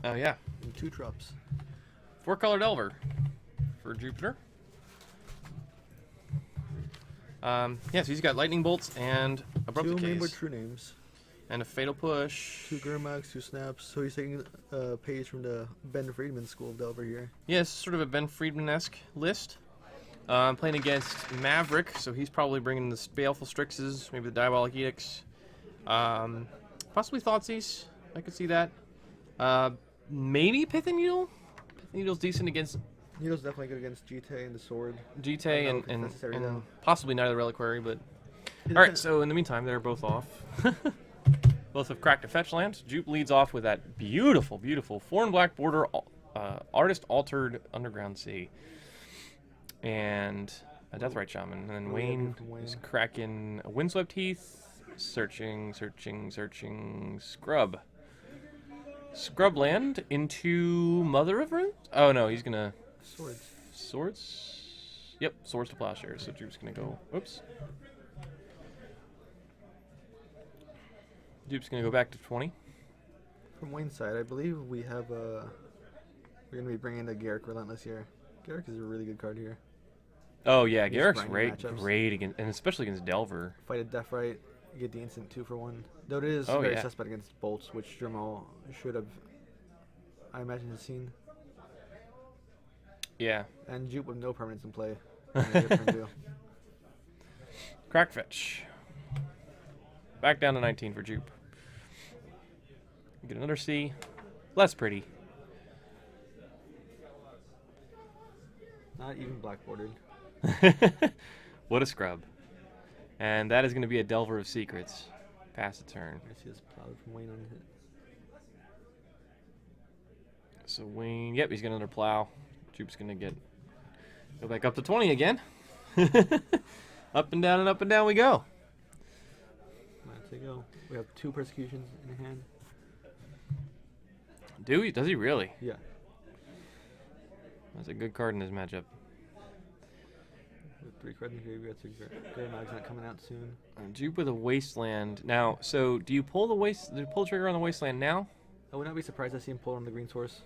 Oh, yeah. And 2 drops. 4-color Delver for Jupiter. Yeah, so he's got Lightning Bolts and Abrupt 2 Decays. mainboard true names. And a Fatal Push. 2 Gurmax, 2 Snaps. So he's taking a page from the Ben Friedman school of Delver here. Yeah, it's sort of a Ben Friedman-esque list. Playing against Maverick, so he's probably bringing the Baleful Strixes, maybe the Diabolic Edicts. Possibly Thoughtseize. I could see that. Maybe Pith and Needle. Pith and Needle's decent against Needle's definitely good against GT and the sword. GT and possibly Night of the Reliquary, but... It Alright, so in the meantime, they're both off. Both have cracked a fetch land. Jupe leads off with that beautiful, beautiful 4 and black border Artist Altered Underground Sea. And a Deathrite Shaman. And then Wayne is cracking a Windswept Heath. Searching, searching, searching. Scrub. Scrubland into Mother of Runes? Oh no, he's gonna... Swords. Swords? Yep, Swords to Plowshares. So Jupe's gonna go... Oops. Jupe's gonna go back to 20. From Wayne's side, I believe we have we're gonna be bringing the Garrick Relentless here. Garrick is a really good card here. Oh yeah, He's Garrick's grinding great against, and especially against Delver. Fight a Deathrite, you get the instant 2 for 1. Though it is Oh, very yeah. suspect against bolts, which Jermol should have, I imagine, has seen. Yeah. And Jupe with no permanents in play. Different too. Crack fetch. Back down to 19 for Jupe. Get another C. Less pretty. Not even black bordered. What a scrub. And that is going to be a Delver of Secrets. Pass the turn. I see this plowed from Wayne on hit. So Wayne, yep, he's going to underplow. Jupe's going to go back up to 20 again. Up and down we go. Let's go. We have 2 persecutions in hand. Does he really? Yeah. That's a good card in this matchup. With 3 cards in here, we got 6 Mag's not coming out soon. Jupe with a Wasteland. Now, so do you pull the trigger on the Wasteland now? I would not be surprised to see him pull on the green source.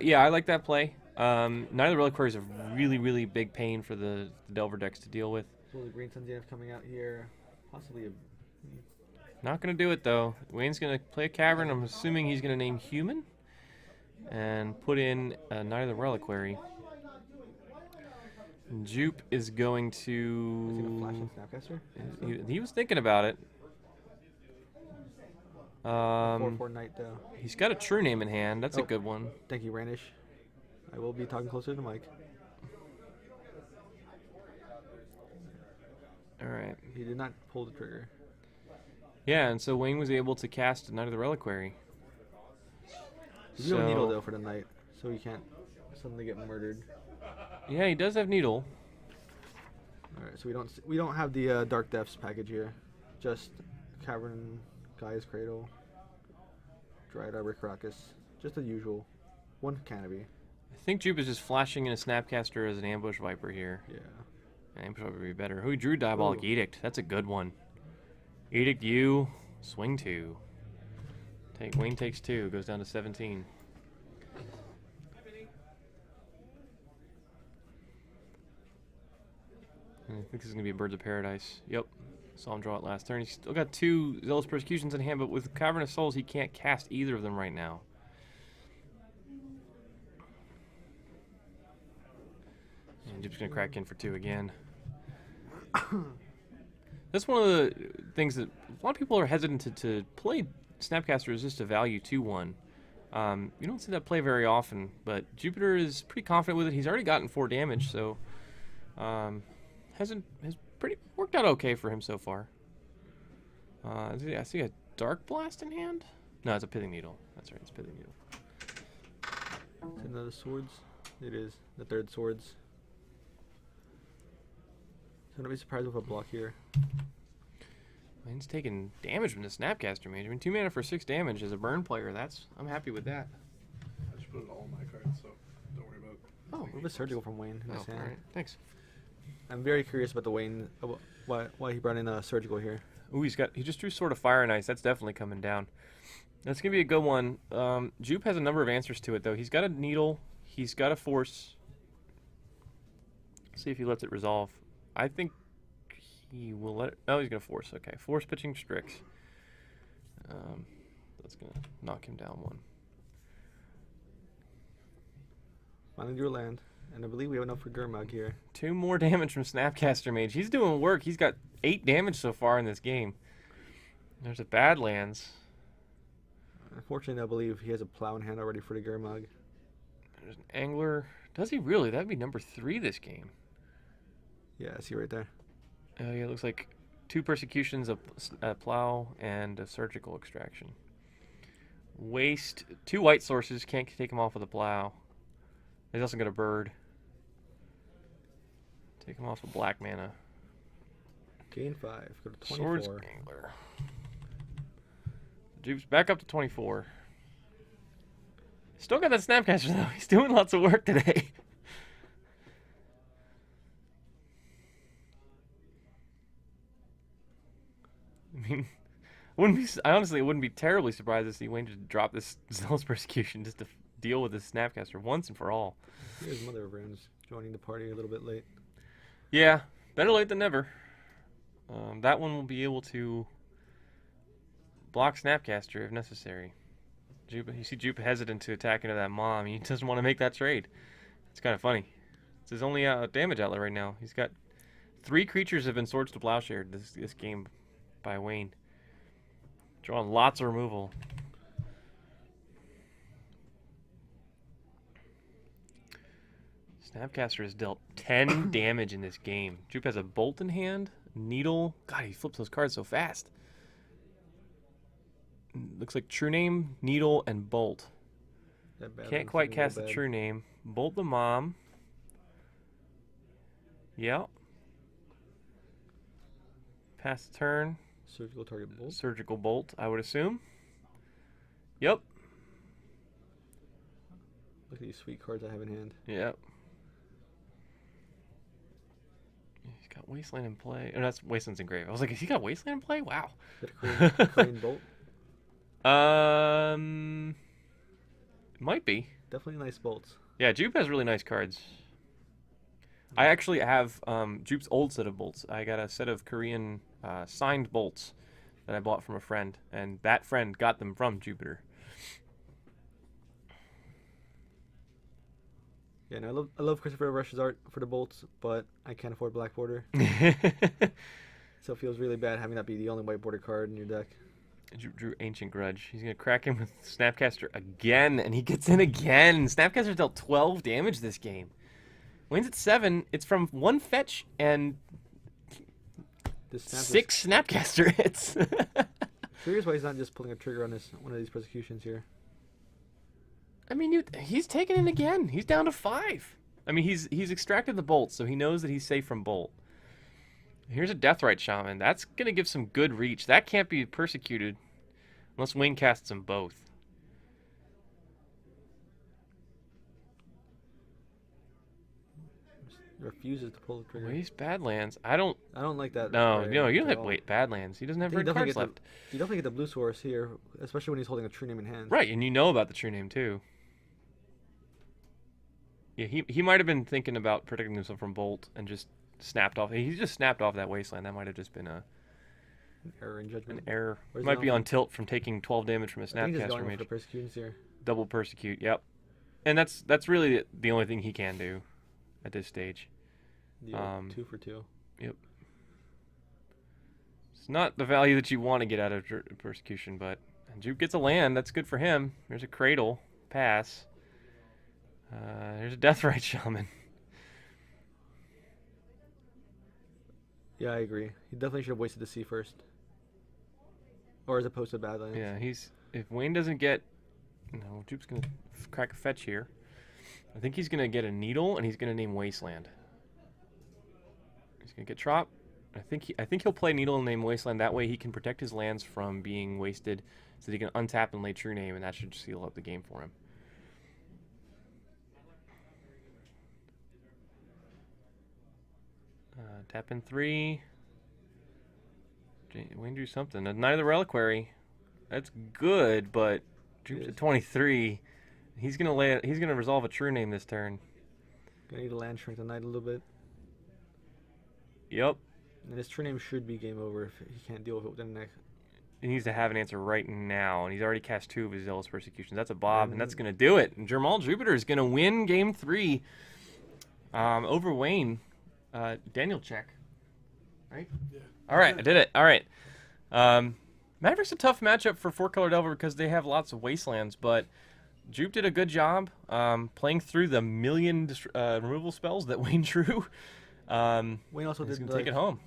Yeah, I like that play. Night of the Reliquary is a really, really big pain for the Delver decks to deal with. So the green Sun's coming out here. Possibly a... Not going to do it, though. Wayne's going to play a Cavern. I'm assuming he's going to name Human. And put in Night of the Reliquary. Jupe is going to... Is he going to flash in Snapcaster? He was thinking about it. 4/4 Knight, though. He's got a True Name in hand. That's a good one. Thank you, Randish. I will be talking closer to Mike. Alright. He did not pull the trigger. Yeah, and so Wayne was able to cast Night of the Reliquary. He's no needle, though, for the Knight, so he can't suddenly get murdered. Yeah, he does have Needle. Alright, so we don't have the Dark Depths package here. Just Cavern, Gaia's Cradle, Dryad Arbor Caracas. Just the usual. 1 Canopy. I think Jupe is just flashing in a Snapcaster as an Ambush Viper here. Yeah. Ambush Viper would be better. Who drew Diabolic Edict? That's a good one. Edict you, swing 2. Wayne takes 2, goes down to 17. I think this is going to be a Birds of Paradise. Yep. Saw him draw it last turn. He's still got 2 Zealous Persecutions in hand, but with Cavern of Souls, he can't cast either of them right now. And Jupe's going to crack in for 2 again. That's one of the things that a lot of people are hesitant to play Snapcaster as just a value 2/1. You don't see that play very often, but Jupiter is pretty confident with it. He's already gotten 4 damage, so has pretty worked out okay for him so far. I see a Dark Blast in hand. No, it's a Pithing Needle. That's right, it's Pithing Needle. It's another Swords. It is the 3rd Swords. So don't be surprised with a block here. Wayne's taking damage from the Snapcaster Mage. I mean, 2 mana for 6 damage as a burn player. I'm happy with that. I just put it all in my cards, so don't worry about it. Oh, a little bit surgical from Wayne. Oh, all right, thanks. I'm very curious about the Wayne, why he brought in a surgical here. Ooh, he just drew Sword of Fire and Ice. That's definitely coming down. That's gonna be a good one. Jupe has a number of answers to it though. He's got a needle. He's got a force. See if he lets it resolve. I think he will let it. Oh, he's gonna force. Okay, force pitching Strix. That's gonna knock him down one. Finally drew a land. And I believe we have enough for Gurmag here. 2 more damage from Snapcaster Mage. He's doing work. He's got 8 damage so far in this game. There's a Badlands. Unfortunately, I believe he has a plow in hand already for the Gurmag. There's an Angler. Does he really? That'd be number 3 this game. Yeah, I see right there. Oh yeah, it looks like 2 persecutions, a plow, and a surgical extraction. Waste. 2 white sources. Can't take him off with a plow. He's also got a bird. Take him off with black mana. Gain 5. Go to 24. Swords Angler. Jupe's back up to 24. Still got that Snapcaster though. He's doing lots of work today. I mean, I honestly wouldn't be terribly surprised to see Wayne just drop this Zealous Persecution just to deal with this Snapcaster once and for all. Here's Mother of Runes joining the party a little bit late. Yeah, better late than never. That one will be able to block Snapcaster if necessary. Jupe, you see Jupe hesitant to attack into that Mom. He doesn't want to make that trade. It's kind of funny. It's his only damage outlet right now. He's got 3 creatures have been Swords to Plowshare this game by Wayne. Drawing lots of removal. Snapcaster has dealt 10 damage in this game. Jupe has a Bolt in hand, Needle. God, he flips those cards so fast. Looks like True Name, Needle, and Bolt. Can't quite cast the True Name. Bolt the Mom. Yeah. Pass the turn. Surgical target bolt. Surgical Bolt, I would assume. Yep. Look at these sweet cards I have in hand. Yep. He's got Wasteland in play. Oh, that's Wasteland's engraved. I was like, has he got Wasteland in play? Wow. Is that a crane bolt? Might be. Definitely nice bolts. Yeah, Jupe has really nice cards. I actually have Jupe's old set of bolts. I got a set of Korean signed bolts that I bought from a friend, and that friend got them from Jupiter. Yeah, and I love Christopher Rush's art for the bolts, but I can't afford black border. So it feels really bad having that be the only white border card in your deck. Drew Ancient Grudge. He's going to crack him with Snapcaster again, and he gets in again. Snapcaster dealt 12 damage this game. Wayne's at 7. It's from 1 fetch and 6 Snapcaster hits. Curious why he's not just pulling a trigger on one of these persecutions here. I mean, he's taking it again. He's down to 5. I mean, he's extracted the Bolt, so he knows that he's safe from Bolt. Here's a Deathrite Shaman. That's going to give some good reach. That can't be persecuted unless Wayne casts them both. Refuses to pull the trigger. Waste Badlands. I don't like that. No, you don't have wait Badlands. He doesn't have very cards left. You definitely get the blue source here, especially when he's holding a True Name in hand. Right, and you know about the True Name too. Yeah, he might have been thinking about protecting himself from Bolt and just snapped off. He just snapped off that Wasteland. That might have just been an error in judgment. An error. Might be on tilt from taking 12 damage from a Snapcaster Mage. For persecutions here. Double Persecute. Yep. And that's really the only thing he can do at this stage. The 2 for 2. Yep. It's not the value that you want to get out of Persecution, but Jupe gets a land. That's good for him. There's a Cradle. Pass. There's a Deathrite Shaman. Yeah, I agree. He definitely should have wasted the C first. Or as opposed to Badlands. Yeah, if Wayne doesn't get... No, Jupe's going to crack a fetch here. I think he's going to get a Needle, and he's going to name Wasteland. He's going to get Trop. I think he'll play Needle and name Wasteland. That way he can protect his lands from being wasted so that he can untap and lay True Name, and that should seal up the game for him. Tap in 3. Wayne drew something. Neither Reliquary. That's good, but Droop's Yes. at 23. He's gonna resolve a true name this turn. Gonna need to land Shrink the Knight a little bit. Yep. And his true name should be game over if he can't deal with it within the next. He needs to have an answer right now, and he's already cast 2 of his Zealous Persecutions. That's a Bob, and that's going to do it. And Jermol Jupiter is going to win Game 3 over Wayne. Danielzyk. Right? Yeah. All right, I did it. All right. Maverick's a tough matchup for 4-color Delver because they have lots of Wastelands, but Jupe did a good job playing through the million removal spells that Wayne drew. Wayne also He's did going to take it home.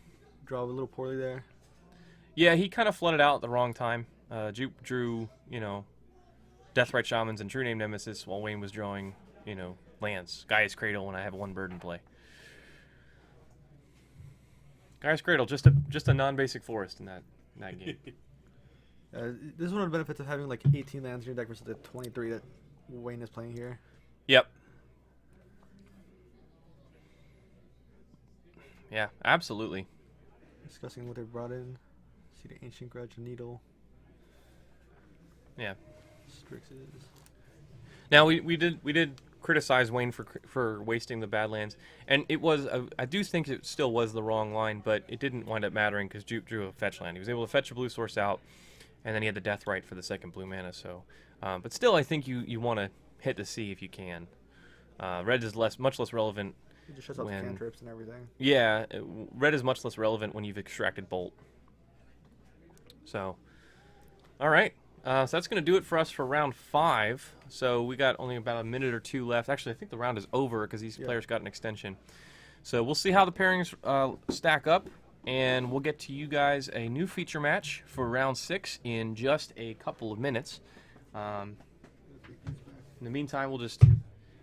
draw a little poorly there. Yeah, he kind of flooded out at the wrong time. Jupe drew, Deathrite Shamans and True Name Nemesis while Wayne was drawing, lands. Gaia's Cradle when I have 1 bird in play. Gaia's Cradle, just a non-basic forest in that game. This is one of the benefits of having like 18 lands in your deck versus the 23 that Wayne is playing here. Yep. Yeah, absolutely. Discussing what they brought in. See the Ancient Grudge, Needle, Yeah. Strixes. Now we did criticize Wayne for wasting the Badlands, and it was I do think it still was the wrong line, but it didn't wind up mattering because Jupe drew a fetch land. He was able to fetch a blue source out, and then he had the Deathrite for the 2nd blue mana. So, but still, I think you want to hit the sea if you can. Red is much less relevant. He just shuts out the When- cantrips and everything. Yeah, red is much less relevant when you've extracted Bolt. So, all right. So that's going to do it for us for round 5. So we got only about a minute or 2 left. Actually, I think the round is over because these players got an extension. So we'll see how the pairings stack up, and we'll get to you guys a new feature match for round 6 in just a couple of minutes. In the meantime, we'll just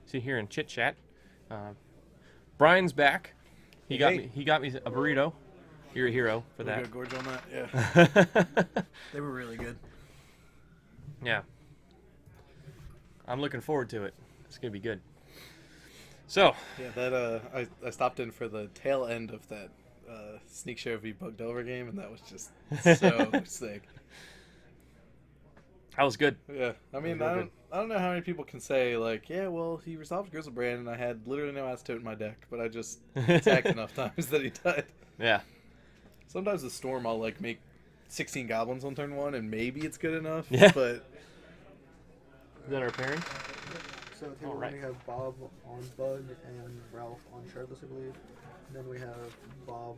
sit here and chit chat. Brian's back. He got me a burrito. You're a hero for We that. got gorge on that. Yeah. They were really good. Yeah. I'm looking forward to it. It's going to be good. So, Yeah, that I stopped in for the tail end of that Sneak Share v Bugged Over game, and that was just so sick. that was good. Yeah, I mean, Real good. I don't know how many people can say like, yeah, well, he resolved Grizzlebrand, and I had literally no Astote in my deck, but I just attacked enough times that he died. Yeah. Sometimes the Storm, I'll like make 16 goblins on turn 1, and maybe it's good enough. Yeah. But Is that our pairing? So table Alright. we have Bob on Bug and Ralph on Shardless, I believe. And then we have Bob